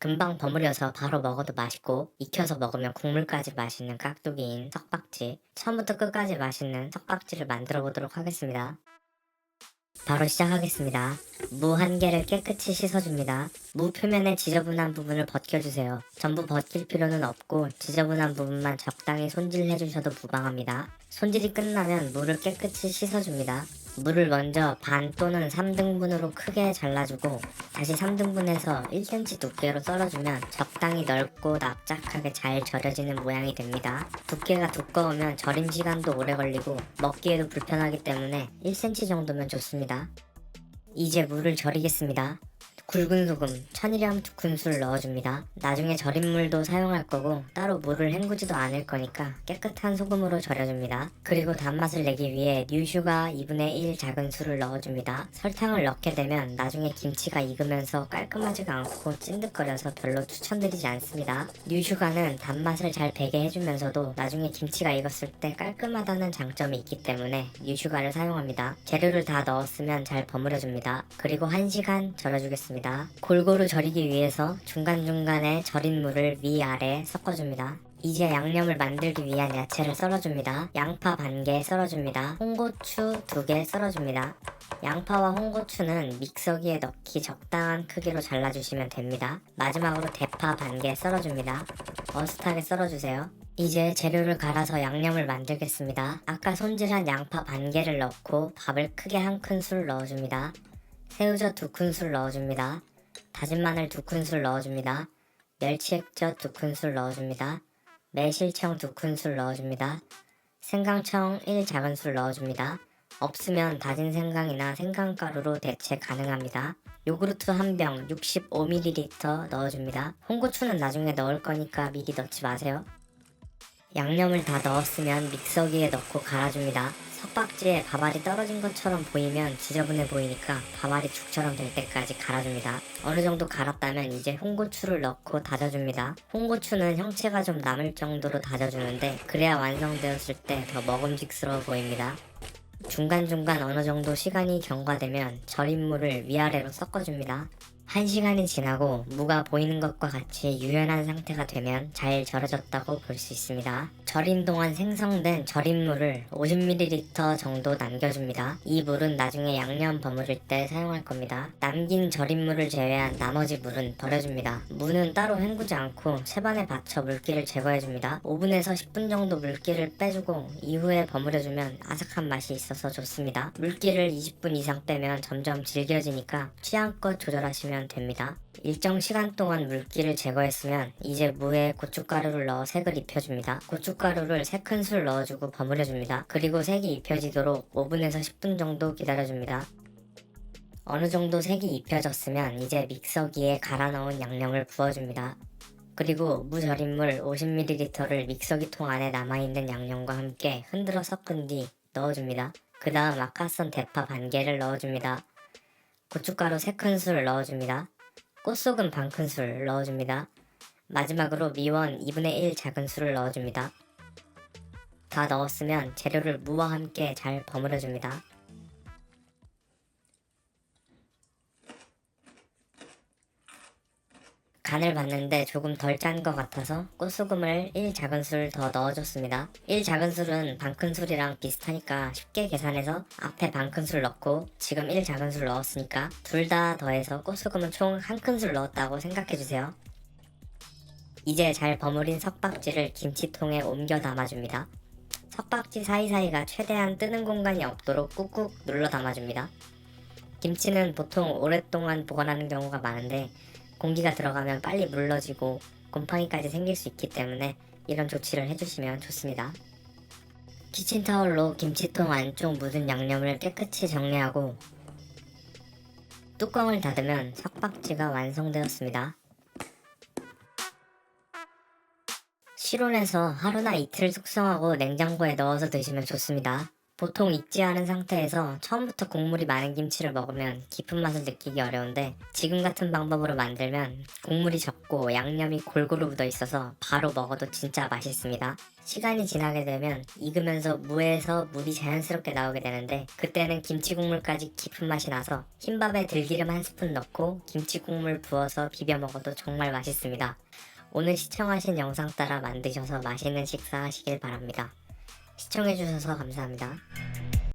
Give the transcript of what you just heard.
금방 버무려서 바로 먹어도 맛있고 익혀서 먹으면 국물까지 맛있는 깍두기인 석박지. 처음부터 끝까지 맛있는 석박지를 만들어 보도록 하겠습니다. 바로 시작하겠습니다. 무 1개를 깨끗이 씻어줍니다. 무 표면의 지저분한 부분을 벗겨주세요. 전부 벗길 필요는 없고 지저분한 부분만 적당히 손질해주셔도 무방합니다. 손질이 끝나면 무를 깨끗이 씻어줍니다. 무를 먼저 반 또는 3등분으로 크게 잘라주고 다시 3등분해서 1cm 두께로 썰어주면 적당히 넓고 납작하게 잘 절여지는 모양이 됩니다. 두께가 두꺼우면 절임 시간도 오래 걸리고 먹기에도 불편하기 때문에 1cm 정도면 좋습니다. 이제 무를 절이겠습니다. 굵은 소금 1000g 2큰술 넣어줍니다. 나중에 절인 물도 사용할 거고 따로 물을 헹구지도 않을 거니까 깨끗한 소금으로 절여줍니다. 그리고 단맛을 내기 위해 뉴슈가 2분의 1 작은술을 넣어줍니다. 설탕을 넣게 되면 나중에 김치가 익으면서 깔끔하지가 않고 찐득거려서 별로 추천드리지 않습니다. 뉴슈가는 단맛을 잘 배게 해주면서도 나중에 김치가 익었을 때 깔끔하다는 장점이 있기 때문에 뉴슈가를 사용합니다. 재료를 다 넣었으면 잘 버무려줍니다. 그리고 1시간 절여주겠습니다. 골고루 절이기 위해서 중간중간에 절인 물을 위아래 섞어줍니다. 이제 양념을 만들기 위한 야채를 썰어줍니다. 양파 반 개 썰어줍니다. 홍고추 2개 썰어줍니다. 양파와 홍고추는 믹서기에 넣기 적당한 크기로 잘라주시면 됩니다. 마지막으로 대파 반 개 썰어줍니다. 어슷하게 썰어주세요. 이제 재료를 갈아서 양념을 만들겠습니다. 아까 손질한 양파 반 개를 넣고 밥을 크게 1큰술 넣어줍니다. 새우젓 2큰술 넣어줍니다. 다진 마늘 2큰술 넣어줍니다. 멸치액젓 2큰술 넣어줍니다. 매실청 2큰술 넣어줍니다. 생강청 1 작은술 넣어줍니다. 없으면 다진 생강이나 생강가루로 대체 가능합니다. 요구르트 1병 65ml 넣어줍니다. 홍고추는 나중에 넣을 거니까 미리 넣지 마세요. 양념을 다 넣었으면 믹서기에 넣고 갈아줍니다. 석박지에 밥알이 떨어진 것처럼 보이면 지저분해 보이니까 밥알이 죽처럼 될 때까지 갈아줍니다. 어느 정도 갈았다면 이제 홍고추를 넣고 다져줍니다. 홍고추는 형체가 좀 남을 정도로 다져주는데 그래야 완성되었을 때 더 먹음직스러워 보입니다. 중간중간 어느 정도 시간이 경과되면 절인 물을 위아래로 섞어줍니다. 1시간이 지나고 무가 보이는 것과 같이 유연한 상태가 되면 잘 절여졌다고 볼 수 있습니다. 절인 동안 생성된 절인물을 50ml 정도 남겨줍니다. 이 물은 나중에 양념 버무릴 때 사용할 겁니다. 남긴 절인물을 제외한 나머지 물은 버려줍니다. 무는 따로 헹구지 않고 채반에 받쳐 물기를 제거해줍니다. 5분에서 10분 정도 물기를 빼주고 이후에 버무려주면 아삭한 맛이 있어서 좋습니다. 물기를 20분 이상 빼면 점점 질겨지니까 취향껏 조절하시면 됩니다. 일정 시간 동안 물기를 제거했으면 이제 무에 고춧가루를 넣어 색을 입혀줍니다. 고춧가루를 3큰술 넣어주고 버무려줍니다. 그리고 색이 입혀지도록 5분에서 10분 정도 기다려줍니다. 어느 정도 색이 입혀졌으면 이제 믹서기에 갈아 넣은 양념을 부어줍니다. 그리고 무 절인물 50ml를 믹서기 통 안에 남아있는 양념과 함께 흔들어 섞은 뒤 넣어줍니다. 그 다음 아까 썬 대파 반 개를 넣어줍니다. 고춧가루 3큰술 넣어줍니다. 꽃소금 반 큰술 넣어줍니다. 마지막으로 미원 2분의 1 작은술을 넣어줍니다. 다 넣었으면 재료를 무와 함께 잘 버무려줍니다. 간을 봤는데 조금 덜 짠 것 같아서 꽃소금을 1 작은술 더 넣어줬습니다. 1 작은술은 반 큰술이랑 비슷하니까 쉽게 계산해서 앞에 반 큰술 넣고 지금 1 작은술 넣었으니까 둘 다 더해서 꽃소금은 총 1큰술 넣었다고 생각해주세요. 이제 잘 버무린 석박지를 김치통에 옮겨 담아줍니다. 석박지 사이사이가 최대한 뜨는 공간이 없도록 꾹꾹 눌러 담아줍니다. 김치는 보통 오랫동안 보관하는 경우가 많은데 공기가 들어가면 빨리 물러지고 곰팡이까지 생길 수 있기 때문에 이런 조치를 해주시면 좋습니다. 키친타올로 김치통 안쪽 묻은 양념을 깨끗이 정리하고 뚜껑을 닫으면 석박지가 완성되었습니다. 실온에서 하루나 이틀 숙성하고 냉장고에 넣어서 드시면 좋습니다. 보통 익지 않은 상태에서 처음부터 국물이 많은 김치를 먹으면 깊은 맛을 느끼기 어려운데 지금 같은 방법으로 만들면 국물이 적고 양념이 골고루 묻어 있어서 바로 먹어도 진짜 맛있습니다. 시간이 지나게 되면 익으면서 무에서 물이 자연스럽게 나오게 되는데 그때는 김치 국물까지 깊은 맛이 나서 흰밥에 들기름 한 스푼 넣고 김치 국물 부어서 비벼 먹어도 정말 맛있습니다. 오늘 시청하신 영상 따라 만드셔서 맛있는 식사 하시길 바랍니다. 시청해주셔서 감사합니다.